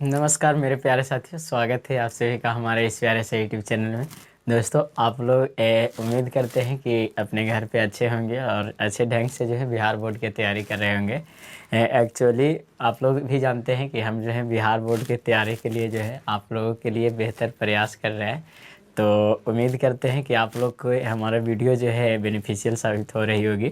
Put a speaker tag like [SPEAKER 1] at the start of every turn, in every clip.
[SPEAKER 1] नमस्कार मेरे प्यारे साथियों, स्वागत है आप सभी का हमारे इस प्यारे से यूट्यूब चैनल में। दोस्तों, आप लोग उम्मीद करते हैं कि अपने घर पे अच्छे होंगे और अच्छे ढंग से जो है बिहार बोर्ड की तैयारी कर रहे होंगे। एक्चुअली आप लोग भी जानते हैं कि हम जो है बिहार बोर्ड की तैयारी के लिए जो है आप लोगों के लिए बेहतर प्रयास कर रहे हैं। तो उम्मीद करते हैं कि आप लोग को हमारा वीडियो जो है बेनिफिशियल साबित हो रही होगी।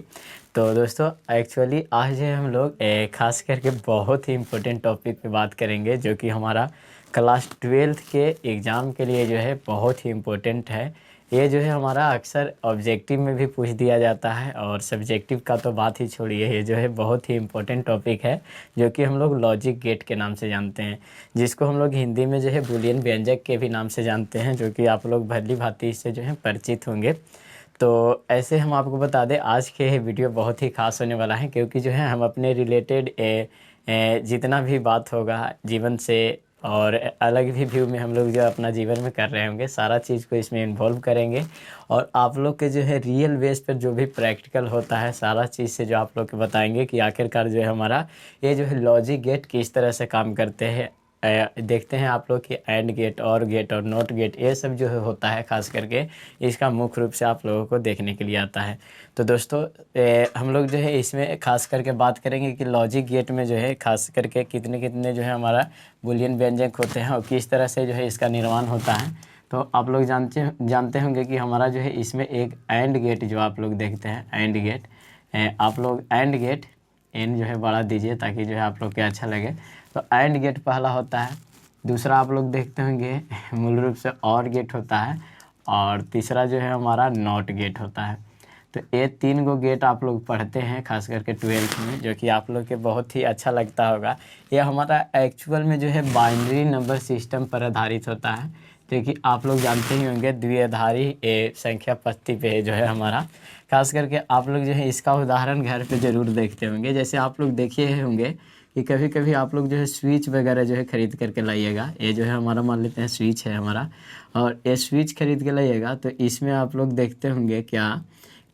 [SPEAKER 1] तो दोस्तों, एक्चुअली आज जो है हम लोग ख़ास करके बहुत ही इम्पोर्टेंट टॉपिक पे बात करेंगे, जो कि हमारा क्लास 12th के एग्ज़ाम के लिए जो है बहुत ही इम्पोर्टेंट है। ये जो है हमारा अक्सर ऑब्जेक्टिव में भी पूछ दिया जाता है, और सब्जेक्टिव का तो बात ही छोड़िए, ये जो है बहुत ही इम्पोर्टेंट टॉपिक है, जो कि हम लोग लॉजिक गेट के नाम से जानते हैं, जिसको हम लोग हिंदी में जो है बूलियन व्यंजक के भी नाम से जानते हैं, जो कि आप लोग भली भांति इससे जो है परिचित होंगे। तो ऐसे हम आपको बता दें, आज के ये वीडियो बहुत ही ख़ास होने वाला है, क्योंकि जो है हम अपने रिलेटेड जितना भी बात होगा जीवन से और अलग भी व्यू में हम लोग जो अपना जीवन में कर रहे होंगे, सारा चीज़ को इसमें इन्वॉल्व करेंगे। और आप लोग के जो है रियल बेस पर जो भी प्रैक्टिकल होता है, सारा चीज़ से जो आप लोग को बताएंगे कि आखिरकार जो है हमारा ये जो है लॉजिक गेट किस तरह से काम करते हैं। देखते हैं आप लोग कि एंड गेट और नॉट गेट, ये सब जो है होता है, ख़ास करके इसका मुख्य रूप से आप लोगों को देखने के लिए आता है। तो दोस्तों, हम लोग जो है इसमें ख़ास करके बात करेंगे कि लॉजिक गेट में जो है ख़ास करके कितने कितने जो है हमारा बूलियन व्यंजक होते हैं और किस तरह से जो है इसका निर्माण होता है। तो आप लोग जानते होंगे कि हमारा जो है इसमें एक एंड गेट जो आप लोग देखते हैं, एंड गेट, आप लोग एंड गेट एन जो है बढ़ा दीजिए ताकि जो है आप लोग को अच्छा लगे। तो एंड गेट पहला होता है, दूसरा आप लोग देखते होंगे मूल रूप से और गेट होता है, और तीसरा जो है हमारा नॉट गेट होता है। तो ये 3 गो गेट आप लोग पढ़ते हैं खास करके 12th में, जो कि आप लोग के बहुत ही अच्छा लगता होगा। ये हमारा एक्चुअल में जो है बाइनरी नंबर सिस्टम पर आधारित होता है, जो कि आप लोग जानते ही होंगे द्विआधारी संख्या पत्ती पे जो है हमारा। खास करके आप लोग जो है इसका उदाहरण घर पे ज़रूर देखते होंगे। जैसे आप लोग देखे होंगे कि कभी कभी आप लोग जो है स्विच वगैरह जो है ख़रीद करके लाइएगा। ये जो है हमारा मान लेते हैं स्विच है हमारा, और ये स्विच खरीद के लाइएगा तो इसमें आप लोग देखते होंगे क्या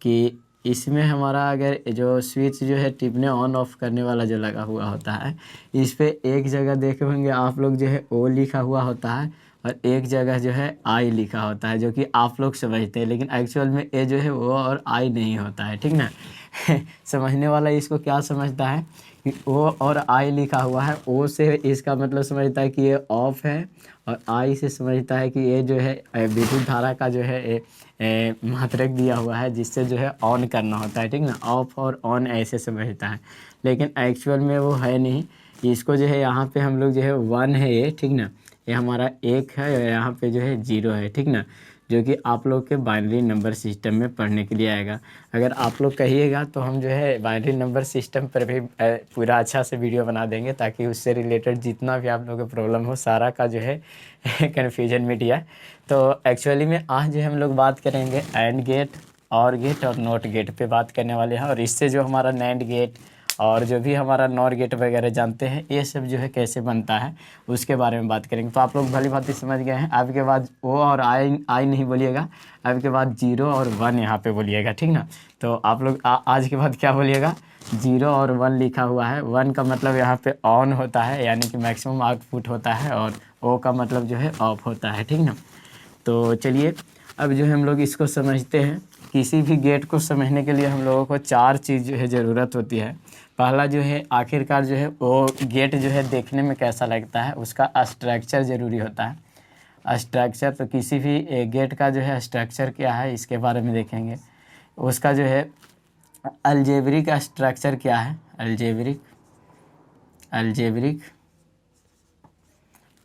[SPEAKER 1] कि इसमें हमारा अगर जो स्विच जो है टिपने ऑन ऑफ करने वाला जो लगा हुआ होता है, इस पे एक जगह देखे होंगे आप लोग जो है ओ लिखा हुआ होता है, और एक जगह जो है आई लिखा होता है, जो कि आप लोग समझते हैं, लेकिन एक्चुअल में ए जो है ओ और आई नहीं होता है, ठीक ना। समझने वाला इसको क्या समझता है कि ओ और आई लिखा हुआ है, ओ से इसका मतलब समझता है कि ये ऑफ है, और आई से समझता है कि ये जो है विद्युत धारा का जो है मात्रक दिया हुआ है, जिससे जो है ऑन करना होता है, ठीक ना। ऑफ और ऑन ऐसे समझता है, लेकिन एक्चुअल में वो है नहीं। इसको जो है यहाँ पे हम लोग जो है 1 है ये, ठीक ना, ये हमारा 1 है, और यहाँ पे जो है 0 है, ठीक ना, जो कि आप लोग के बाइनरी नंबर सिस्टम में पढ़ने के लिए आएगा। अगर आप लोग कहिएगा तो हम जो है बाइनरी नंबर सिस्टम पर भी पूरा अच्छा से वीडियो बना देंगे, ताकि उससे रिलेटेड जितना भी आप लोगों को प्रॉब्लम हो, सारा का जो है कन्फ्यूजन मिट जाए। तो एक्चुअली में आज जो हम लोग बात करेंगे एंड गेट, और गेट और नॉट गेट पे बात करने वाले हैं, और इससे जो हमारा नैंड गेट और जो भी हमारा नॉर गेट वगैरह जानते हैं, ये सब जो है कैसे बनता है उसके बारे में बात करेंगे। तो आप लोग भली भांति समझ गए हैं। अब के बाद ओ और आई नहीं बोलिएगा, अब के बाद 0 और 1 यहाँ पे बोलिएगा, ठीक ना। तो आप लोग आज के बाद क्या बोलिएगा, 0 और 1 लिखा हुआ है। 1 का मतलब यहाँ पे ऑन होता है, यानी कि मैक्सिमम आउटपुट होता है, और ओ का मतलब जो है ऑफ होता है, ठीक ना। तो चलिए अब जो है हम लोग इसको समझते हैं। किसी भी गेट को समझने के लिए हम लोगों को 4 चीज़ जो है ज़रूरत होती है। पहला जो है आखिरकार जो है वो गेट जो है देखने में कैसा लगता है, उसका स्ट्रक्चर ज़रूरी होता है। स्ट्रक्चर, तो किसी भी गेट का जो है स्ट्रक्चर क्या है इसके बारे में देखेंगे। उसका जो है अलजेब्रिक स्ट्रक्चर क्या है, अलजेब्रिक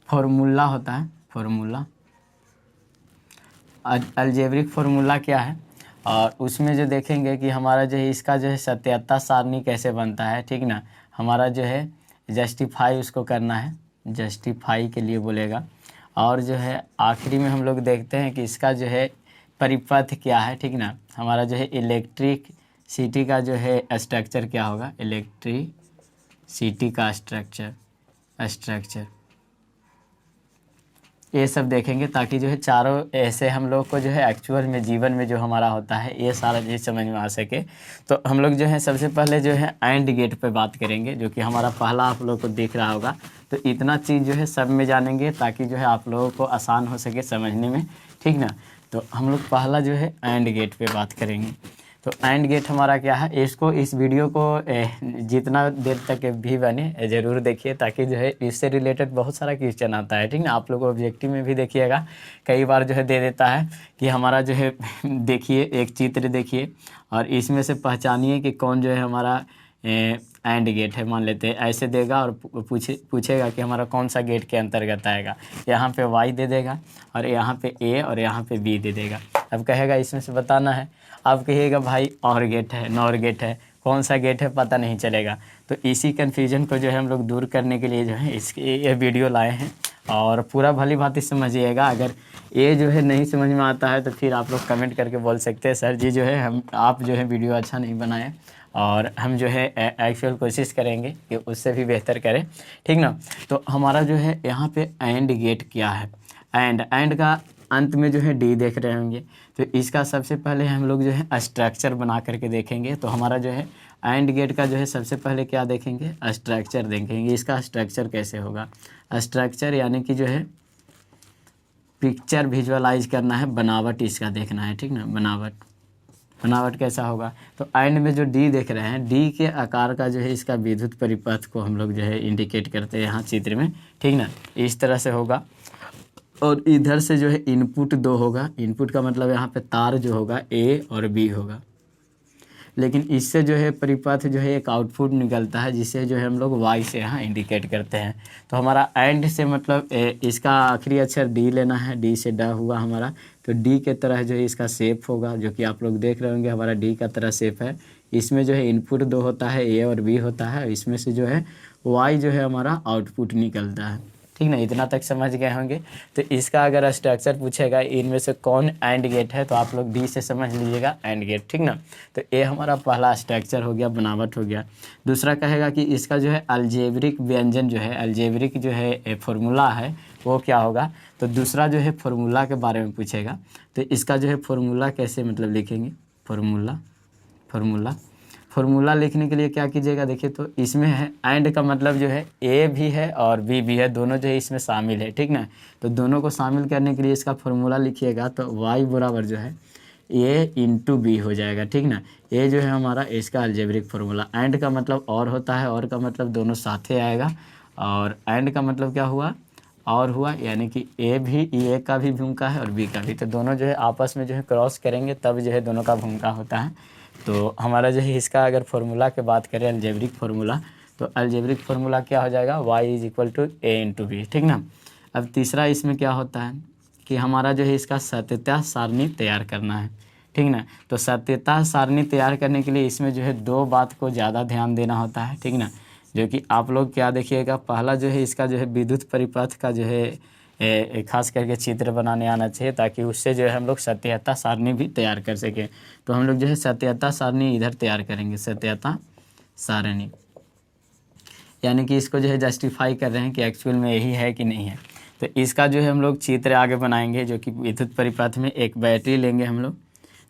[SPEAKER 1] फॉर्मूला होता है, फॉर्मूला, अलजेब्रिक फार्मूला क्या है, और उसमें जो देखेंगे कि हमारा जो है इसका जो है सत्यात्ता सारणी कैसे बनता है, ठीक ना। हमारा जो है जस्टिफाई उसको करना है, जस्टिफाई के लिए बोलेगा। और जो है आखिरी में हम लोग देखते हैं कि इसका जो है परिपथ क्या है, ठीक ना। हमारा जो है इलेक्ट्रिक सिटी का जो है स्ट्रक्चर क्या होगा, इलेक्ट्रिसिटी का स्ट्रक्चर ये सब देखेंगे, ताकि जो है चारों ऐसे हम लोग को जो है एक्चुअल में जीवन में जो हमारा होता है ये सारा चीज़ समझ में आ सके। तो हम लोग जो है सबसे पहले जो है एंड गेट पे बात करेंगे, जो कि हमारा पहला आप लोग को दिख रहा होगा तो इतना चीज़ जो है सब में जानेंगे ताकि जो है आप लोगों को आसान हो सके समझने में, ठीक ना। तो हम लोग पहला जो है एंड गेट पे बात करेंगे। तो एंड गेट हमारा क्या है, इसको इस वीडियो को जितना देर तक भी बने ज़रूर देखिए, ताकि जो है इससे रिलेटेड बहुत सारा क्वेश्चन आता है, ठीक ना। आप लोग ऑब्जेक्टिव में भी देखिएगा, कई बार जो है दे देता है कि हमारा जो है देखिए एक चित्र देखिए और इसमें से पहचानिए कि कौन जो है हमारा एंड गेट है, मान लेते हैं ऐसे देगा और पूछेगा कि हमारा कौन सा गेट के अंतर्गत आएगा। यहाँ पे वाई दे देगा और यहाँ पे ए और यहाँ पे बी दे देगा। अब कहेगा इसमें से बताना है, आप कहिएगा भाई और गेट है, नॉर गेट है, कौन सा गेट है पता नहीं चलेगा। तो इसी कन्फ्यूजन को जो है हम लोग दूर करने के लिए जो है इसके ये वीडियो लाए हैं और पूरा भली भांति समझिएगा। अगर ये जो है नहीं समझ में आता है तो फिर आप लोग कमेंट करके बोल सकते हैं सर जी जो है आप जो है वीडियो अच्छा नहीं बनाए, और हम जो है एक्चुअल कोशिश करेंगे कि उससे भी बेहतर करें, ठीक ना। तो हमारा जो है यहाँ पे एंड गेट क्या है, एंड का अंत में जो है डी देख रहे होंगे। तो इसका सबसे पहले हम लोग जो है स्ट्रक्चर बना करके देखेंगे। तो हमारा जो है एंड गेट का जो है सबसे पहले क्या देखेंगे, स्ट्रक्चर देखेंगे। इसका स्ट्रक्चर कैसे होगा, स्ट्रक्चर यानी कि जो है पिक्चर विजुअलाइज करना है, बनावट इसका देखना है, ठीक ना। बनावट कैसा होगा, तो एंड में जो डी देख रहे हैं, डी के आकार का जो है इसका विद्युत परिपथ को हम लोग जो है इंडिकेट करते हैं यहाँ चित्र में, ठीक ना। इस तरह से होगा और इधर से जो है इनपुट 2 होगा। इनपुट का मतलब यहाँ पे तार जो होगा ए और बी होगा, लेकिन इससे जो है परिपथ जो है एक आउटपुट निकलता है जिसे जो है हम लोग वाई से यहाँ इंडिकेट करते हैं। तो हमारा एंड से मतलब इसका आखिरी अक्षर डी लेना है, डी से ड हुआ हमारा, तो डी के तरह जो है इसका शेप होगा, जो कि आप लोग देख रहे होंगे हमारा डी का तरह शेप है। इसमें जो है इनपुट 2 होता है, ए और बी होता है, इसमें से जो है वाई जो है हमारा आउटपुट निकलता है, ठीक ना। इतना तक समझ गए होंगे। तो इसका अगर स्ट्रक्चर पूछेगा इनमें से कौन एंड गेट है, तो आप लोग डी से समझ लीजिएगा एंड गेट, ठीक ना। तो ये हमारा पहला स्ट्रक्चर हो गया, बनावट हो गया। दूसरा कहेगा कि इसका जो है अलजेब्रिक व्यंजन जो है, अलजेब्रिक जो है फॉर्मूला है वो क्या होगा। तो दूसरा जो है फॉर्मूला के बारे में पूछेगा। तो इसका जो है फॉर्मूला कैसे मतलब लिखेंगे, फॉर्मूला लिखने के लिए क्या कीजिएगा, देखिए तो इसमें है एंड का मतलब जो है ए भी है और बी भी है, दोनों जो है इसमें शामिल है, ठीक ना। तो दोनों को शामिल करने के लिए इसका फॉर्मूला लिखिएगा तो वाई बराबर जो है ए इंटू बी हो जाएगा, ठीक ना। ये जो है हमारा इसका अलजेब्रिक फार्मूला। एंड का मतलब और होता है, और का मतलब दोनों साथे आएगा, और एंड का मतलब क्या हुआ, और हुआ, यानी कि ए का भी भूमिका है और बी का भी, तो दोनों जो है आपस में जो है क्रॉस करेंगे तब जो है दोनों का भूमिका होता है। तो हमारा जो है इसका अगर फार्मूला की बात करें अलजेब्रिक फार्मूला, तो अलजेब्रिक फार्मूला क्या हो जाएगा, y is equal to a into b, ठीक ना। अब तीसरा इसमें क्या होता है कि हमारा जो है इसका सत्यता सारणी तैयार करना है, ठीक ना। तो सत्यता सारणी तैयार करने के लिए इसमें जो है 2 बात को ज़्यादा ध्यान देना होता है, ठीक ना। जो कि आप लोग क्या देखिएगा, पहला जो है इसका जो है विद्युत परिपथ का जो है खास करके चित्र बनाने आना चाहिए, ताकि उससे जो है हम लोग सत्यता सारणी भी तैयार कर सकें। तो हम लोग जो है सत्यता सारणी इधर तैयार करेंगे, सत्यता सारणी, यानी कि इसको जो है जस्टिफाई कर रहे हैं कि एक्चुअल में यही है कि नहीं है। तो इसका जो है हम लोग चित्र आगे बनाएंगे, जो कि विद्युत परिपथ में एक बैटरी लेंगे हम लोग।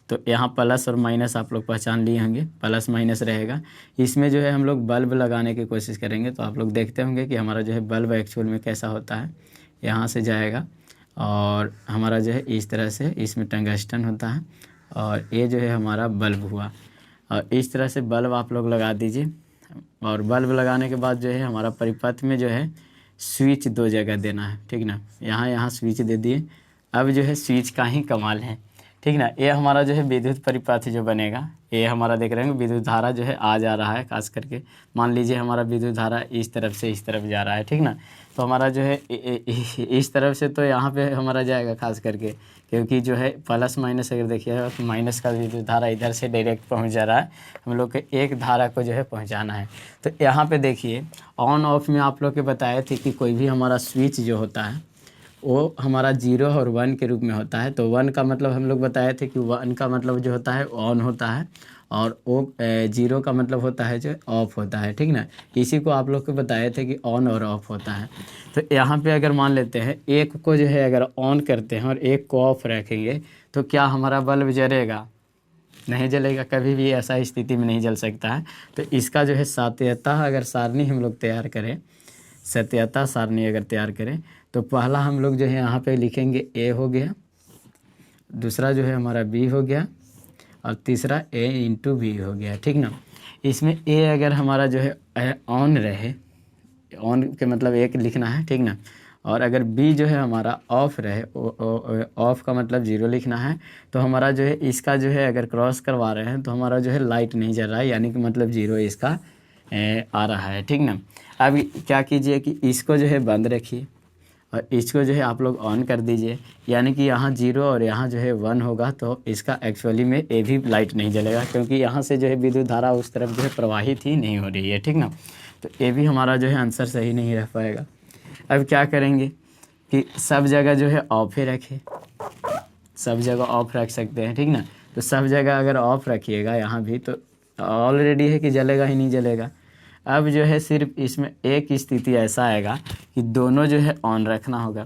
[SPEAKER 1] तो यहाँ प्लस और माइनस आप लोग पहचान लिए होंगे, प्लस माइनस रहेगा। इसमें जो है हम लोग बल्ब लगाने की कोशिश करेंगे। तो आप लोग देखते होंगे कि हमारा जो है बल्ब एक्चुअल में कैसा होता है, यहाँ से जाएगा और हमारा जो है इस तरह से इसमें टंगस्टन होता है, और ये जो है हमारा बल्ब हुआ। और इस तरह से बल्ब आप लोग लगा दीजिए, और बल्ब लगाने के बाद जो है हमारा परिपथ में जो है स्विच 2 जगह देना है, ठीक ना। यहाँ स्विच दे दिए। अब जो है स्विच का ही कमाल है, ठीक ना। ये हमारा जो है विद्युत परिपथ जो बनेगा, ये हमारा देख रहे हैं विद्युत धारा जो है आ जा रहा है, खास करके मान लीजिए हमारा विद्युत धारा इस तरफ से इस तरफ जा रहा है, ठीक ना। तो हमारा जो है इस तरफ से तो यहाँ पे हमारा जाएगा खास करके, क्योंकि जो है प्लस माइनस अगर देखिएगा तो माइनस का विद्युत धारा इधर से डायरेक्ट पहुँच जा रहा है, हम लोग के एक धारा को जो है पहुँचाना है। तो यहाँ पे देखिए ऑन ऑफ में आप लोग के बताए थे कि कोई भी हमारा स्विच जो होता है वो हमारा 0 और 1 के रूप में होता है। तो 1 का मतलब हम लोग बताए थे कि 1 का मतलब जो होता है ऑन होता है, और वो 0 का मतलब होता है जो ऑफ होता है, ठीक ना। इसी को आप लोग को बताए थे कि ऑन और ऑफ होता है। तो यहाँ पे अगर मान लेते हैं एक को जो है अगर ऑन करते हैं और एक को ऑफ रखेंगे, तो क्या हमारा बल्ब जलेगा, नहीं जलेगा, कभी भी ऐसा स्थिति में नहीं जल सकता है। तो इसका जो है सात्यता अगर सारणी हम लोग तैयार करें, सत्यता सारणी अगर तैयार करें तो पहला हम लोग जो है यहाँ पे लिखेंगे ए हो गया, दूसरा जो है हमारा बी हो गया और तीसरा ए इंटू बी हो गया, ठीक ना। इसमें ए अगर हमारा जो है ऑन रहे, ऑन के मतलब एक लिखना है, ठीक ना। और अगर बी जो है हमारा ऑफ रहे, ऑफ का मतलब 0 लिखना है। तो हमारा जो है इसका जो है अगर क्रॉस करवा रहे हैं तो हमारा जो है लाइट नहीं जल रहा है, यानी कि मतलब 0 इसका आ रहा है, ठीक ना। अब क्या कीजिए कि इसको जो है बंद रखिए और इसको जो है आप लोग ऑन कर दीजिए, यानी कि यहाँ 0 और यहाँ जो है 1 होगा तो इसका एक्चुअली में ए भी लाइट नहीं जलेगा, क्योंकि यहाँ से जो है विद्युत धारा उस तरफ जो है प्रवाहित ही नहीं हो रही है, ठीक ना। तो ए भी हमारा जो है आंसर सही नहीं रह पाएगा। अब क्या करेंगे कि सब जगह जो है ऑफ ही रखें, सब जगह ऑफ रख सकते हैं, ठीक ना। तो सब जगह अगर ऑफ रखिएगा यहाँ भी तो ऑलरेडी है कि जलेगा ही नहीं जलेगा। अब जो है सिर्फ इसमें एक स्थिति ऐसा आएगा कि दोनों जो है ऑन रखना होगा।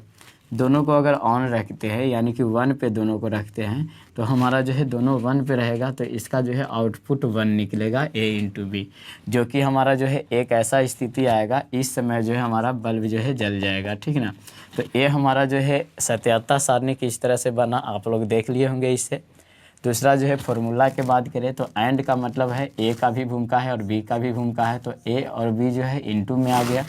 [SPEAKER 1] दोनों को अगर ऑन रखते हैं यानी कि 1 पे दोनों को रखते हैं तो हमारा जो है दोनों 1 पे रहेगा, तो इसका जो है आउटपुट 1 निकलेगा ए इंटू बी, जो कि हमारा जो है एक ऐसा स्थिति आएगा इस समय जो है हमारा बल्ब जो है जल जाएगा, ठीक ना। तो ये हमारा जो है सत्यता सारणी किस तरह से बना आप लोग देख लिए होंगे इससे। दूसरा जो है फॉर्मूला के बात करें तो एंड का मतलब है ए का भी भूमिका है और बी का भी भूमिका है, तो ए और बी जो है इंटू में आ गया।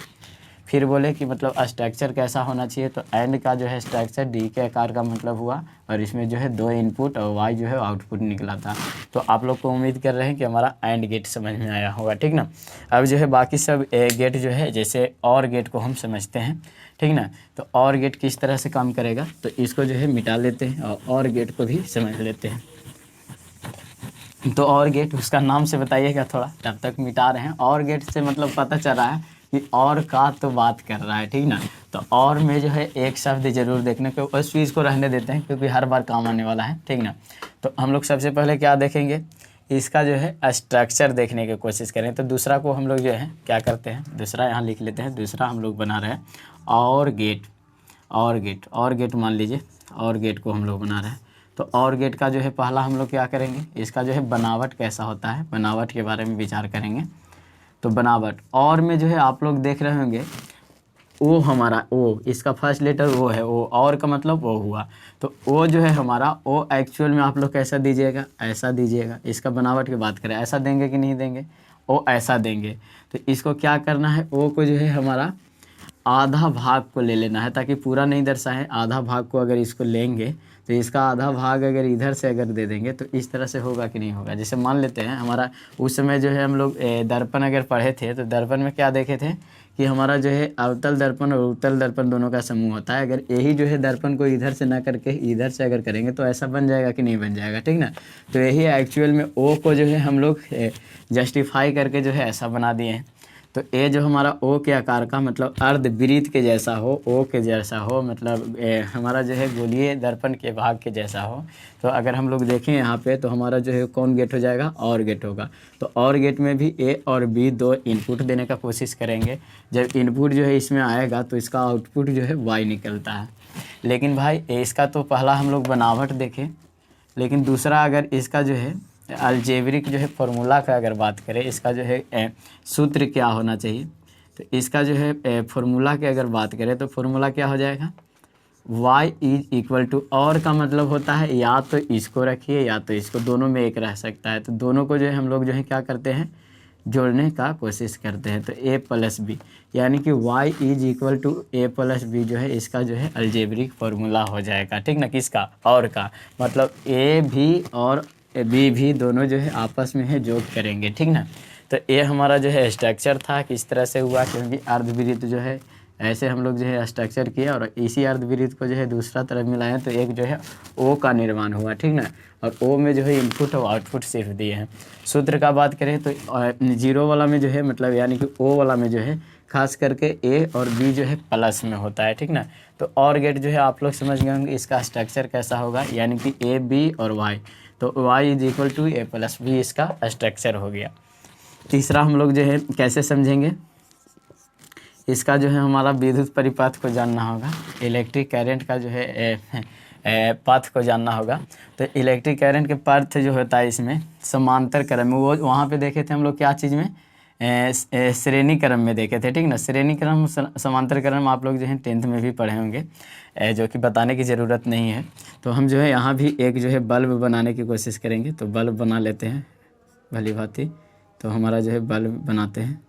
[SPEAKER 1] फिर बोले कि मतलब स्ट्रक्चर कैसा होना चाहिए, तो एंड का जो है स्ट्रक्चर डी के आकार का मतलब हुआ और इसमें जो है 2 इनपुट और वाई जो है आउटपुट निकला था। तो आप लोग को उम्मीद कर रहे हैं कि हमारा एंड गेट समझ में आया होगा, ठीक ना। अब जो है बाकी सब गेट जो है जैसे और गेट को हम समझते हैं, ठीक ना। तो और गेट किस तरह से काम करेगा तो इसको जो है मिटा लेते हैं और गेट को भी समझ लेते हैं। तो और गेट उसका नाम से बताइएगा थोड़ा, तब तक मिटा रहे हैं। और गेट से मतलब पता चल रहा है कि और का तो बात कर रहा है, ठीक ना। तो और में जो है एक शब्द जरूर देखने को, उस चीज़ को रहने देते हैं क्योंकि हर बार काम आने वाला है, ठीक ना। तो हम लोग सबसे पहले क्या देखेंगे, इसका जो है स्ट्रक्चर देखने की कोशिश करें। तो दूसरा को हम लोग जो है क्या करते हैं, दूसरा यहाँ लिख लेते हैं। दूसरा हम लोग बना रहे हैं और गेट, और गेट मान लीजिए और गेट को हम लोग बना रहे हैं। तो और गेट का जो है पहला हम लोग क्या करेंगे, इसका जो है बनावट कैसा होता है, बनावट के बारे में विचार करेंगे। तो बनावट और में जो है आप लोग देख रहे होंगे ओ हमारा ओ, इसका फर्स्ट लेटर ओ है, ओ और का मतलब ओ हुआ। तो ओ जो है हमारा ओ एक्चुअल में आप लोग कैसा दीजिएगा, ऐसा दीजिएगा। इसका बनावट की बात करें ऐसा देंगे कि नहीं देंगे, ओ ऐसा देंगे। तो इसको क्या करना है, ओ को जो है हमारा आधा भाग को ले लेना है ताकि पूरा नहीं दर्शाएं। आधा भाग को अगर इसको लेंगे तो इसका आधा भाग अगर इधर से अगर दे देंगे तो इस तरह से होगा कि नहीं होगा। जैसे मान लेते हैं हमारा उस समय जो है हम लोग दर्पण अगर पढ़े थे तो दर्पण में क्या देखे थे कि हमारा जो है अवतल दर्पण और उत्तल दर्पण दोनों का समूह होता है। अगर यही जो है दर्पण को इधर से ना करके इधर से अगर करेंगे तो ऐसा बन जाएगा कि नहीं बन जाएगा, ठीक ना। तो यही एक्चुअल में ओ को जो है हम लोग जस्टिफाई करके जो है ऐसा बना दिए हैं। तो ए जो हमारा ओ के आकार का मतलब अर्धवृत्त के जैसा हो, ओ के जैसा हो, मतलब हमारा जो है गोलीय दर्पण के भाग के जैसा हो। तो अगर हम लोग देखें यहाँ पे तो हमारा जो है कौन गेट हो जाएगा, और गेट होगा। तो और गेट में भी ए और बी 2 इनपुट देने का कोशिश करेंगे। जब इनपुट जो है इसमें आएगा तो इसका आउटपुट जो है वाई निकलता है। लेकिन भाई इसका तो पहला हम लोग बनावट देखें, लेकिन दूसरा अगर इसका जो है अलजेब्रिक जो है फॉर्मूला का अगर बात करें, इसका जो है सूत्र क्या होना चाहिए, तो इसका जो है फॉर्मूला की अगर बात करें तो फॉर्मूला क्या हो जाएगा, y इज इक्वल टू, और का मतलब होता है या तो इसको रखिए या तो इसको, दोनों में एक रह सकता है। तो दोनों को जो है हम लोग जो है क्या करते हैं, जोड़ने का कोशिश करते हैं। तो a प्लस बी यानी कि y is equal to a plus b जो है इसका जो है अलजेब्रिक फार्मूला हो जाएगा, ठीक ना। किसका, और का मतलब a भी और बी भी दोनों जो है आपस में है जोड़ करेंगे, ठीक ना। तो ये हमारा जो है स्ट्रक्चर था, किस तरह से हुआ, क्योंकि अर्धवृत्त जो है ऐसे हम लोग जो है स्ट्रक्चर किया और इसी अर्धवृत्त को जो है दूसरा तरफ मिलाएं तो एक जो है ओ का निर्माण हुआ, ठीक ना। और ओ में जो है इनपुट और आउटपुट सिर्फ दिए हैं। सूत्र का बात करें तो 0 वाला में जो है मतलब यानी कि ओ वाला में जो है खास करके ए और बी जो है प्लस में होता है, ठीक ना। तो और गेट जो है आप लोग समझ गए होंगे इसका स्ट्रक्चर कैसा होगा, यानी कि ए बी और वाई। तो y is equal to a plus b इसका स्ट्रक्चर हो गया। तीसरा हम लोग जो है कैसे समझेंगे, इसका जो है हमारा विद्युत परिपथ को जानना होगा, इलेक्ट्रिक करंट का जो है पथ को जानना होगा। तो इलेक्ट्रिक करंट के पथ जो होता है इसमें समांतर क्रम में, वो वहाँ पे देखे थे हम लोग क्या चीज़ में, श्रेणी क्रम में देखे थे, ठीक ना। श्रेणी क्रम समांतर क्रम आप लोग जो है 10th में भी पढ़े होंगे, जो कि बताने की ज़रूरत नहीं है। तो हम जो है यहाँ भी एक जो है बल्ब बनाने की कोशिश करेंगे। तो बल्ब बना लेते हैं भली भांति। तो हमारा जो है बल्ब बनाते हैं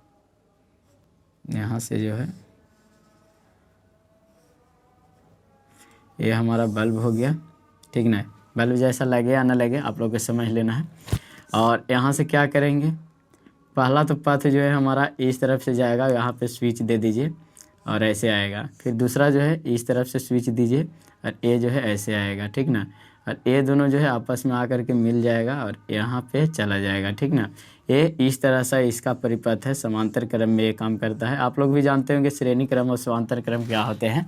[SPEAKER 1] यहाँ से, जो है ये हमारा बल्ब हो गया, ठीक ना। बल्ब जैसा लगे या ना लगे आप लोग को समझ लेना है। और यहाँ से क्या करेंगे, पहला तो पथ जो है हमारा इस तरफ से जाएगा, यहाँ पे स्विच दे दीजिए और ऐसे आएगा। फिर दूसरा जो है इस तरफ से स्विच दीजिए और ये जो है ऐसे आएगा, ठीक ना। और ये दोनों जो है आपस में आकर के मिल जाएगा और यहाँ पे चला जाएगा, ठीक ना। ये इस तरह से इसका परिपथ है, समांतर क्रम में ये काम करता है। आप लोग भी जानते होंगे श्रेणी क्रम और समांतर क्रम क्या होते हैं।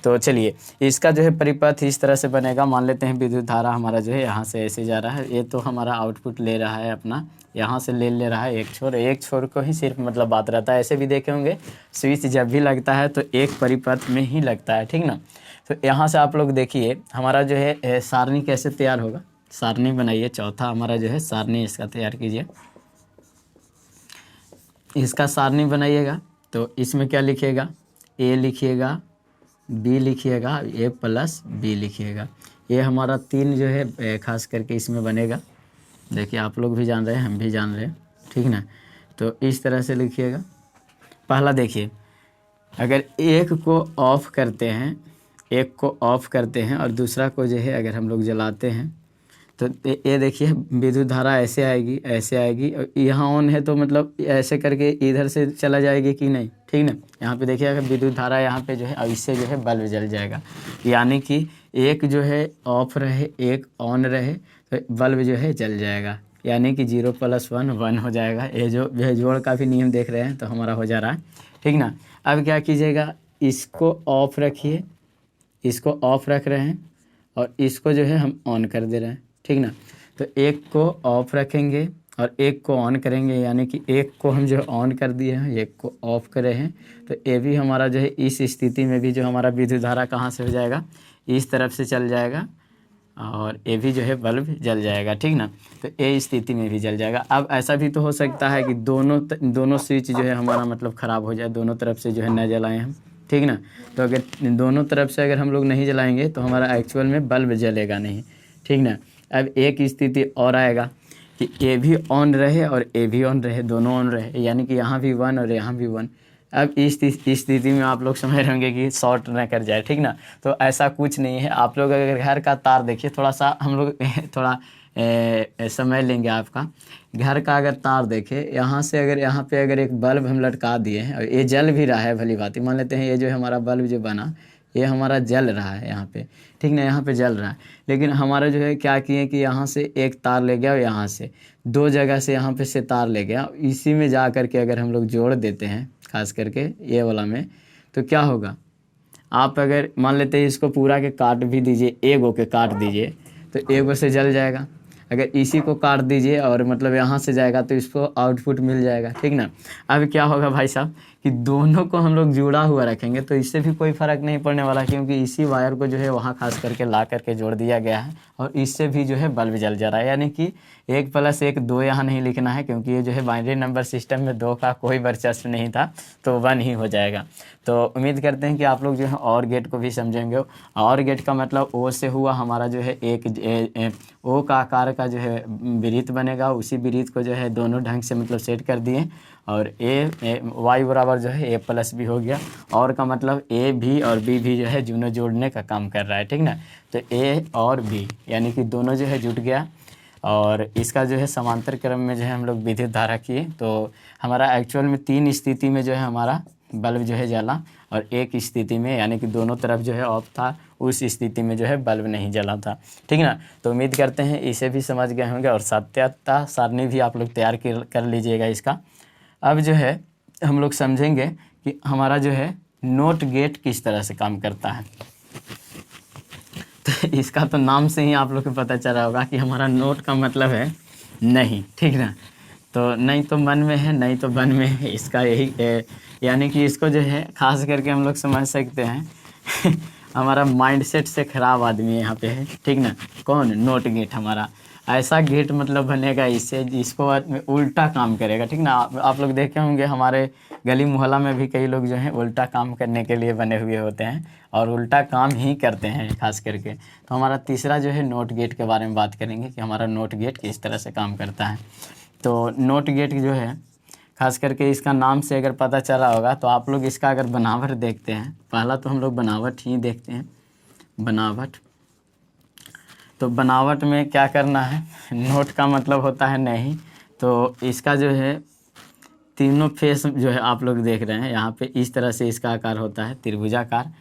[SPEAKER 1] तो चलिए इसका जो है परिपथ इस तरह से बनेगा। मान लेते हैं विद्युत धारा हमारा जो है यहाँ से ऐसे जा रहा है। ये तो हमारा आउटपुट ले रहा है अपना, यहाँ से ले रहा है एक छोर को ही सिर्फ मतलब बात रहता है। ऐसे भी देखे होंगे स्विच जब भी लगता है तो एक परिपथ में ही लगता है, ठीक ना। तो यहाँ से आप लोग देखिए हमारा जो है सारणी कैसे तैयार होगा। सारणी बनाइए, चौथा हमारा जो है सारणी इसका तैयार कीजिए। इसका सारणी बनाइएगा तो इसमें क्या लिखिएगा, ए लिखिएगा, बी लिखिएगा, ए प्लस बी लिखिएगा। ये हमारा 3 जो है खास करके इसमें बनेगा। देखिए आप लोग भी जान रहे हैं, हम भी जान रहे हैं, ठीक ना। तो इस तरह से लिखिएगा। पहला देखिए, अगर एक को ऑफ करते हैं, एक को ऑफ करते हैं और दूसरा को जो है अगर हम लोग जलाते हैं तो ये देखिए विद्युत धारा ऐसे आएगी, ऐसे आएगी और यहाँ ऑन है तो मतलब ऐसे करके इधर से चला जाएगी कि नहीं, ठीक ना। यहाँ पे देखिए अगर विद्युत धारा यहाँ पे जो है अब इससे जो है बल्ब जल जाएगा। यानी कि एक जो है ऑफ रहे, एक ऑन रहे तो बल्ब जो है जल जाएगा। यानी कि 0 + 1 1 हो जाएगा। ये जो जोड़ का भी नियम देख रहे हैं तो हमारा हो जा रहा है, ठीक ना। अब क्या कीजिएगा, इसको ऑफ रखिए, इसको ऑफ रख रहे हैं और इसको जो है हम ऑन कर दे रहे हैं, ठीक ना। तो एक को ऑफ रखेंगे और एक को ऑन करेंगे। यानी कि एक को हम जो है ऑन कर दिए हैं, एक को ऑफ करे हैं। तो ये भी हमारा जो है इस स्थिति में भी जो हमारा विद्युत धारा कहाँ से हो जाएगा, इस तरफ से चल जाएगा और ये भी जो है बल्ब जल जाएगा, ठीक ना। तो ये स्थिति में भी जल जाएगा। अब ऐसा भी तो हो सकता है कि दोनों स्विच जो है हमारा मतलब ख़राब हो जाए, दोनों तरफ से जो है न जलाएं हम, ठीक ना। तो अगर दोनों तरफ से अगर हम लोग नहीं जलाएंगे तो हमारा एक्चुअल में बल्ब जलेगा नहीं, ठीक ना। अब एक स्थिति और आएगा कि ए भी ऑन रहे और ए भी ऑन रहे, दोनों ऑन रहे। यानी कि यहाँ भी 1 और यहाँ भी 1। अब इस स्थिति में आप लोग समझ रहे होंगे कि शॉर्ट ना कर जाए, ठीक ना। तो ऐसा कुछ नहीं है। आप लोग अगर घर का तार देखिए, थोड़ा सा हम लोग थोड़ा समय लेंगे आपका। घर का अगर तार देखे, यहाँ से अगर यहाँ पे अगर एक बल्ब हम लटका दिए हैं और ये जल भी रहा है भली भांति, मान लेते हैं ये जो हमारा बल्ब जो बना ये हमारा जल रहा है यहाँ पे, ठीक ना, यहाँ पे जल रहा है। लेकिन हमारा जो है क्या किए कि यहाँ से एक तार ले गया और यहाँ से 2 जगह से यहाँ पे से तार ले गया। इसी में जा कर के अगर हम लोग जोड़ देते हैं खास करके ये वाला में, तो क्या होगा, आप अगर मान लेते हैं इसको पूरा के काट भी दीजिए, एगो के काट दीजिए तो एगो से जल जाएगा। अगर इसी को काट दीजिए और मतलब यहाँ से जाएगा तो इसको आउटपुट मिल जाएगा, ठीक ना। अब क्या होगा भाई साहब कि दोनों को हम लोग जुड़ा हुआ रखेंगे तो इससे भी कोई फ़र्क नहीं पड़ने वाला, क्योंकि इसी वायर को जो है वहाँ खास करके ला करके जोड़ दिया गया है और इससे भी जो है बल्ब जल जा रहा है। यानी कि 1 + 1 2 यहाँ नहीं लिखना है, क्योंकि ये जो है बाइनरी नंबर सिस्टम में 2 का कोई वर्चस्व नहीं था, तो 1 ही हो जाएगा। तो उम्मीद करते हैं कि आप लोग जो है और गेट को भी समझेंगे। और गेट का मतलब ओ से हुआ हमारा जो है एक ओ का आकार का जो है वृत्त बनेगा, उसी वृत्त को जो है दोनों ढंग से मतलब सेट कर दिए और ए वाई बराबर जो है A + B हो गया। और का मतलब A भी और B भी जो है दोनों जोड़ने का काम कर रहा है, ठीक ना। तो A और B यानी कि दोनों जो है जुट गया और इसका जो है समांतर क्रम में जो है हम लोग विद्युत धारा किए। तो हमारा एक्चुअल में 3 स्थिति में जो है हमारा बल्ब जो है जला और एक स्थिति में यानी कि दोनों तरफ जो है ऑफ था, उस स्थिति में जो है बल्ब नहीं जला था, ठीक ना। तो उम्मीद करते हैं इसे भी समझ गए होंगे और सत्यता सारणी भी आप लोग तैयार कर लीजिएगा इसका। अब जो है हम लोग समझेंगे कि हमारा जो है नोट गेट किस तरह से काम करता है। तो इसका तो नाम से ही आप लोग को पता चला होगा कि हमारा नोट का मतलब है नहीं, ठीक ना। तो नहीं तो मन में है, नहीं तो बन में है, इसका यही यानी कि इसको जो है खास करके हम लोग समझ सकते हैं हमारा माइंडसेट से ख़राब आदमी यहाँ पे है, ठीक ना। कौन? नोट गेट हमारा। ऐसा गेट मतलब बनेगा इससे, जिसको उल्टा काम करेगा, ठीक ना। आप लोग देखे होंगे हमारे गली मोहल्ला में भी कई लोग जो हैं उल्टा काम करने के लिए बने हुए होते हैं और उल्टा काम ही करते हैं खास करके। तो हमारा तीसरा जो है नोट गेट के बारे में बात करेंगे कि हमारा नोट गेट किस तरह से काम करता है। तो नोट गेट जो है खास करके इसका नाम से अगर पता चला होगा, तो आप लोग इसका अगर बनावट देखते हैं, पहला तो हम लोग बनावट ही देखते हैं, बनावट। तो बनावट में क्या करना है, नोट का मतलब होता है नहीं, तो इसका जो है तीनों फेस जो है आप लोग देख रहे हैं यहाँ पे, इस तरह से इसका आकार होता है त्रिभुजाकार,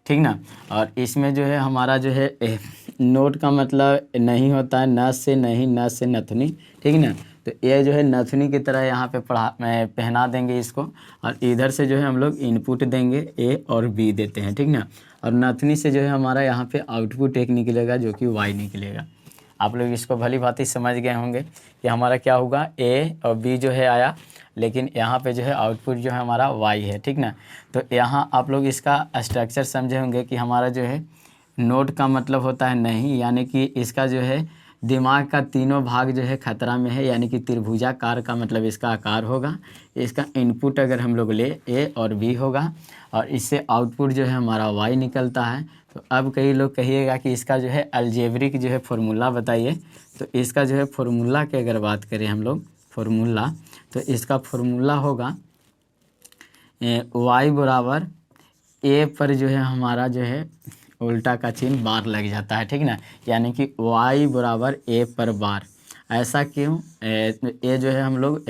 [SPEAKER 1] ठीक ना। और इसमें जो है हमारा जो है नोट का मतलब नहीं होता है न से नहीं, न से नथुनी, ठीक ना। तो ये जो है नथुनी की तरह यहाँ पे पहना देंगे इसको, और इधर से जो है हम लोग इनपुट देंगे ए और बी देते हैं, ठीक ना। और नथुनी से जो है हमारा यहाँ पे आउटपुट एक निकलेगा जो कि वाई निकलेगा। आप लोग इसको भली भांति समझ गए होंगे कि हमारा क्या होगा, ए और बी जो है आया, लेकिन यहाँ पे जो है आउटपुट जो है हमारा वाई है, ठीक ना। तो यहाँ आप लोग इसका स्ट्रक्चर समझे होंगे कि हमारा जो है नोट का मतलब होता है नहीं, यानी कि इसका जो है दिमाग का तीनों भाग जो है खतरा में है, यानी कि त्रिभुजाकार का मतलब इसका आकार होगा। इसका इनपुट अगर हम लोग ले ए और बी होगा, और इससे आउटपुट जो है हमारा वाई निकलता है। तो अब कई लोग कहिएगा कि इसका जो है अलजेब्रिक जो है फॉर्मूला बताइए। तो इसका जो है फॉर्मूला की अगर बात करें हम लोग, फॉर्मूला, तो इसका फॉर्मूला होगा वाई बराबर ए पर जो है हमारा जो है उल्टा का चिन्ह बार लग जाता है, ठीक ना। यानी कि वाई बराबर ए पर बार। ऐसा क्यों, ये जो है हम लोग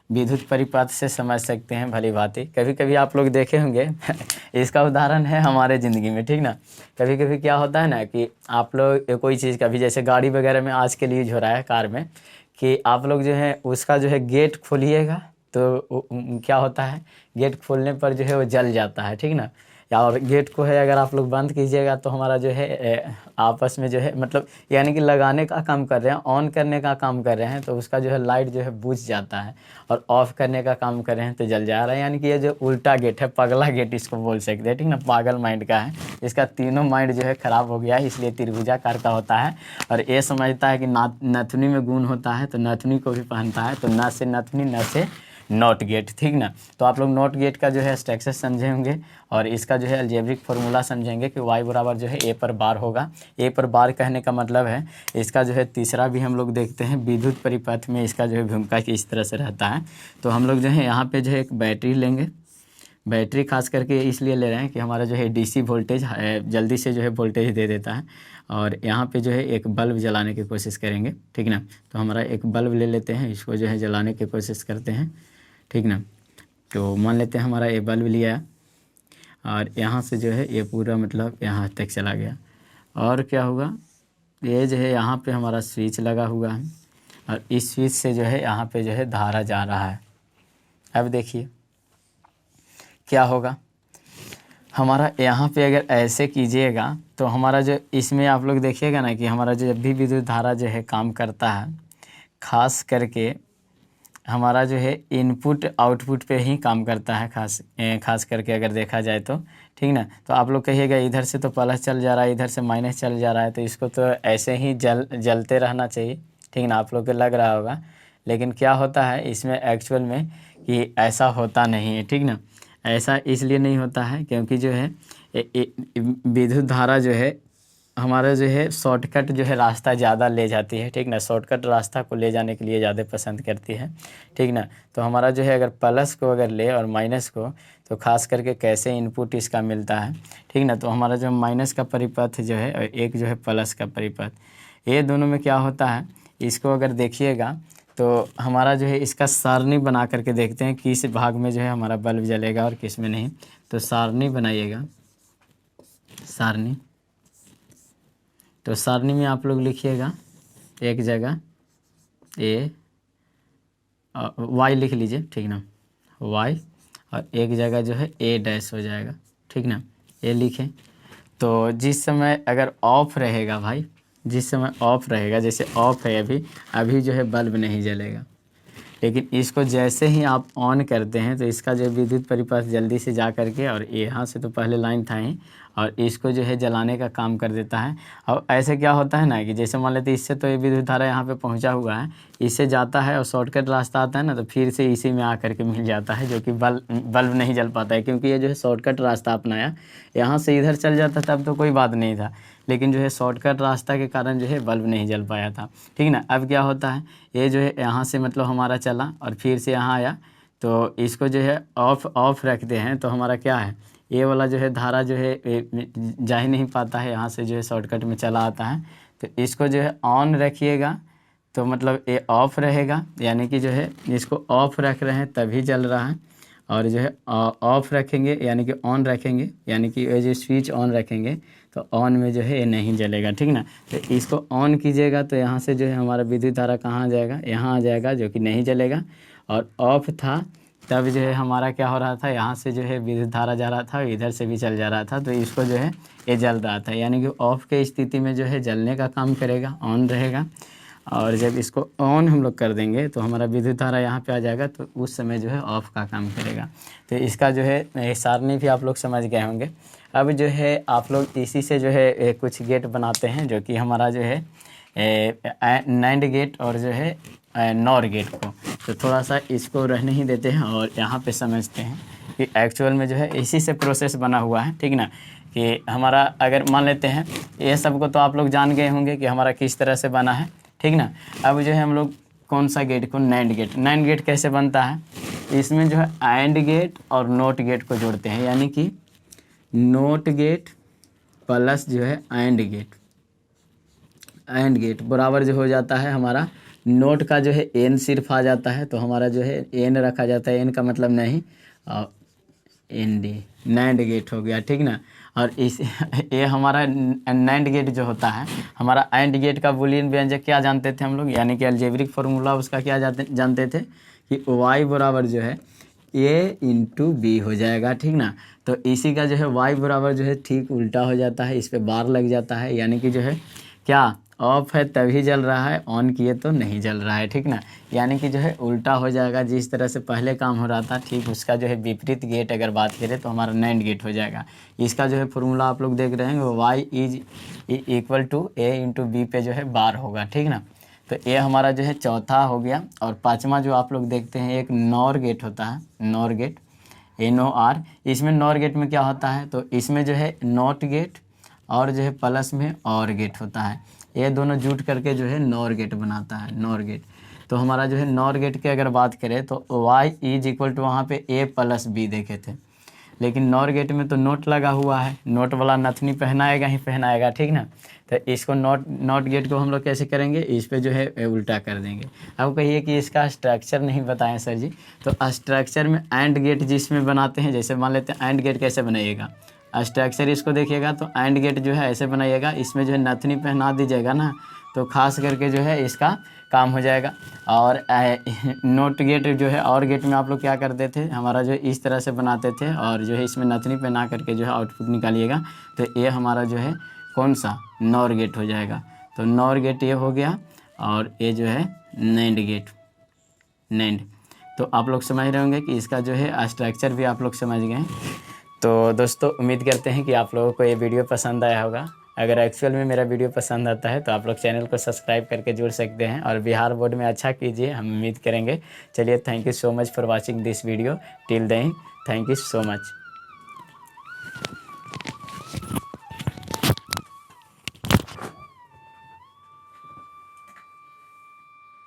[SPEAKER 1] विद्युत परिपथ से समझ सकते हैं भली भांति। कभी कभी आप लोग देखे होंगे इसका उदाहरण है हमारे ज़िंदगी में, ठीक ना। कभी कभी क्या होता है ना कि आप लोग कोई चीज़ का भी, जैसे गाड़ी वगैरह में आज के लिए हो रहा है कार में, कि आप लोग जो है उसका जो है गेट खोलिएगा तो क्या होता है, गेट खोलने पर जो है वो जल जाता है, ठीक ना। या और गेट को है अगर आप लोग बंद कीजिएगा तो हमारा जो है आपस में जो है मतलब यानी कि लगाने का काम कर रहे हैं, ऑन करने का काम कर रहे हैं, तो उसका जो है लाइट जो है बुझ जाता है, और ऑफ करने का काम कर रहे हैं तो जल जा रहा है। यानी कि ये जो उल्टा गेट है, पगला गेट इसको बोल सकते हैं, ठीक ना, पागल माइंड का है। इसका तीनों माइंड जो है ख़राब हो गया है, इसलिए त्रिभुजाकार का होता है। और ये समझता है कि नथुनी में गुण होता है तो नथुनी को भी पहनता है, तो न से नथुनी, न से नॉट गेट, ठीक ना। तो आप लोग नॉट गेट का जो है स्ट्रक्चर समझे होंगे, और इसका जो है अलजेब्रिक फार्मूला समझेंगे कि वाई बराबर जो है ए पर बार होगा। ए पर बार कहने का मतलब है, इसका जो है तीसरा भी हम लोग देखते हैं विद्युत परिपथ में इसका जो है भूमिका किस तरह से रहता है। तो हम लोग जो है यहाँ पे जो है एक बैटरी लेंगे। बैटरी खास करके इसलिए ले रहे हैं कि हमारा जो है डीसी वोल्टेज जल्दी से जो है वोल्टेज दे देता है। और यहाँ पे जो है एक बल्ब जलाने की कोशिश करेंगे, ठीक ना। तो हमारा एक बल्ब ले लेते हैं, इसको जो है जलाने की कोशिश करते हैं, ठीक ना। तो मान लेते हैं हमारा ये बल्ब लिया, और यहाँ से जो है ये पूरा मतलब यहाँ तक चला गया। और क्या होगा, ये जो है यहाँ पे हमारा स्विच लगा हुआ है, और इस स्विच से जो है यहाँ पे जो है धारा जा रहा है। अब देखिए क्या होगा, हमारा यहाँ पे अगर ऐसे कीजिएगा तो हमारा जो इसमें आप लोग देखिएगा ना कि हमारा जो जब भी विद्युत धारा जो है काम करता है, खास करके हमारा जो है इनपुट आउटपुट पे ही काम करता है, खास करके अगर देखा जाए तो, ठीक ना। तो आप लोग कहिएगा इधर से तो प्लस चल जा रहा है, इधर से माइनस चल जा रहा है, तो इसको तो ऐसे ही जलते रहना चाहिए, ठीक ना, आप लोग को लग रहा होगा। लेकिन क्या होता है इसमें एक्चुअल में कि ऐसा होता नहीं है, ठीक ना। ऐसा इसलिए नहीं होता है क्योंकि जो है विद्युत धारा जो है हमारा जो है शॉर्टकट जो है रास्ता ज़्यादा ले जाती है, ठीक ना। शॉर्टकट रास्ता को ले जाने के लिए ज़्यादा पसंद करती है, ठीक ना। तो हमारा जो है अगर प्लस को अगर ले और माइनस को, तो खास करके कैसे इनपुट इसका मिलता है, ठीक ना। तो हमारा जो माइनस का परिपथ जो है और एक जो है प्लस का परिपथ, ये दोनों में क्या होता है, इसको अगर देखिएगा तो हमारा जो है इसका सारणी बना करके देखते हैं किस भाग में जो है हमारा बल्ब जलेगा और किस में नहीं। तो सारणी बनाइएगा, सारणी। तो सारणी में आप लोग लिखिएगा एक जगह ए वाई लिख लीजिए, ठीक ना, वाई, और एक जगह जो है ए डैश हो जाएगा, ठीक ना, ये लिखें। तो जिस समय अगर ऑफ रहेगा भाई, जिस समय ऑफ रहेगा, जैसे ऑफ है अभी जो है बल्ब नहीं जलेगा। लेकिन इसको जैसे ही आप ऑन करते हैं तो इसका जो विद्युत परिपथ जल्दी से जा करके, और यहाँ से तो पहले लाइन था ही, और इसको जो है जलाने का काम कर देता है। और ऐसे क्या होता है ना कि जैसे मान लेते इससे तो ये विद्युत धारा यहाँ पे पहुँचा हुआ है, इससे जाता है और शॉर्टकट रास्ता आता है ना, तो फिर से इसी में आकर के मिल जाता है, जो कि बल्ब नहीं जल पाता है, क्योंकि ये जो है शॉर्टकट रास्ता अपनाया। यहाँ से इधर चल जाता तब तो कोई बात नहीं था, लेकिन जो है शॉर्टकट रास्ता के कारण जो है बल्ब नहीं जल पाया था, ठीक ना। अब क्या होता है, ये जो है यहाँ से मतलब हमारा चला और फिर से यहाँ आया, तो इसको जो है ऑफ रखते हैं तो हमारा क्या है, ये वाला जो है धारा जो है जा ही नहीं पाता है, यहाँ से जो है शॉर्टकट में चला आता है। तो इसको जो है ऑन रखिएगा तो मतलब ये ऑफ रहेगा, यानी कि जो है इसको ऑफ रख रहे हैं तभी जल रहा है, और जो है ऑफ रखेंगे यानी कि ऑन रखेंगे, यानी कि ये जो स्विच ऑन रखेंगे तो ऑन में जो है ये नहीं जलेगा, ठीक ना। तो इसको ऑन कीजिएगा तो यहाँ से जो है हमारा विद्युत धारा कहाँ आ जाएगा, यहाँ आ जाएगा, जो कि नहीं जलेगा। और ऑफ था तब जो है हमारा क्या हो रहा था, यहाँ से जो है विद्युत धारा जा रहा था, इधर से भी चल जा रहा था, तो इसको जो है ये जल रहा था, यानी कि ऑफ के स्थिति में जो है जलने का काम करेगा, ऑन रहेगा। और जब इसको ऑन हम लोग कर देंगे तो हमारा विद्युत धारा यहाँ पे आ जाएगा, तो उस समय जो है ऑफ का काम करेगा। तो इसका जो है सारणी भी आप लोग समझ गए होंगे। अब जो है आप लोग इसी से जो है कुछ गेट बनाते हैं, जो कि हमारा जो है नैंड गेट और जो है नॉर गेट को। तो थोड़ा सा इसको रहने ही देते हैं और यहाँ पे समझते हैं कि एक्चुअल में जो है इसी से प्रोसेस बना हुआ है, ठीक ना। कि हमारा अगर मान लेते हैं ये सब को तो आप लोग जान गए होंगे कि हमारा किस तरह से बना है, ठीक ना। अब जो है हम लोग कौन सा गेट को, नैंड गेट। नैंड गेट कैसे बनता है, इसमें जो है एंड गेट और नोट गेट को जोड़ते हैं, यानी कि नोट गेट प्लस जो है एंड गेट। एंड गेट बराबर जो हो जाता है हमारा नोट का जो है एन सिर्फ आ जाता है, तो हमारा जो है एन रखा जाता है, एन का मतलब नहीं, और एन डी नैंड गेट हो गया, ठीक ना। और इस ये हमारा नैंड गेट जो होता है, हमारा एंड गेट का बूलियन व्यंजक क्या जानते थे हम लोग, यानी कि अलजेब्रिक फार्मूला उसका क्या जानते थे कि y बराबर जो है a इंटू बी हो जाएगा, ठीक ना। तो इसी का जो है y बराबर जो है ठीक उल्टा हो जाता है, इस पर बार लग जाता है, यानी कि जो है क्या ऑफ है तभी जल रहा है, ऑन किए तो नहीं जल रहा है, ठीक ना। यानी कि जो है उल्टा हो जाएगा, जिस तरह से पहले काम हो रहा था ठीक उसका जो है विपरीत गेट अगर बात करें तो हमारा नैंड गेट हो जाएगा। इसका जो है फार्मूला आप लोग देख रहे हैं, वो y is equal to a into b पे जो है बार होगा, ठीक ना। तो ये हमारा जो है चौथा हो गया। और पाँचवा जो आप लोग देखते हैं एक नॉर गेट होता है, नॉर गेट NOR। इसमें नॉर गेट में क्या होता है, तो इसमें जो है नॉट गेट और जो है प्लस में और गेट होता है, ये दोनों जुट करके जो है नॉर गेट बनाता है, नॉर गेट। तो हमारा जो है नॉर गेट की अगर बात करें तो y इज इक्वल टू वहाँ पे a प्लस बी देखे थे, लेकिन नॉर गेट में तो नोट लगा हुआ है, नोट वाला नथनी पहनाएगा ही पहनाएगा, ठीक ना। तो इसको नॉट गेट को हम लोग कैसे करेंगे, इस पे जो है उल्टा कर देंगे। अब कहिए कि इसका स्ट्रक्चर नहीं बताएं सर जी, तो स्ट्रक्चर में एंड गेट जिसमें बनाते हैं, जैसे मान लेते हैं एंड गेट कैसे बनाइएगा, स्ट्रक्चर इसको देखिएगा तो एंड गेट जो है ऐसे बनाइएगा, इसमें जो है नथनी पहना दीजिएगा ना, तो खास करके जो है इसका काम हो जाएगा। और नोट गेट जो है और गेट में आप लोग क्या करते थे, हमारा जो इस तरह से बनाते थे और जो है इसमें नथनी पहना करके जो है आउटपुट निकालिएगा, तो ये हमारा जो है कौन सा नॉर गेट हो जाएगा। तो नॉर गेट ये हो गया, और ये जो है नैंड गेट, नैंड। तो आप लोग समझ रहे होंगे कि इसका जो है स्ट्रक्चर भी आप लोग समझ गए। तो दोस्तों उम्मीद करते हैं कि आप लोगों को ये वीडियो पसंद आया होगा। अगर एक्चुअल में मेरा वीडियो पसंद आता है तो आप लोग चैनल को सब्सक्राइब करके जुड़ सकते हैं और बिहार बोर्ड में अच्छा कीजिए, हम उम्मीद करेंगे। चलिए, thank you so much for watching this video till then, thank you so much.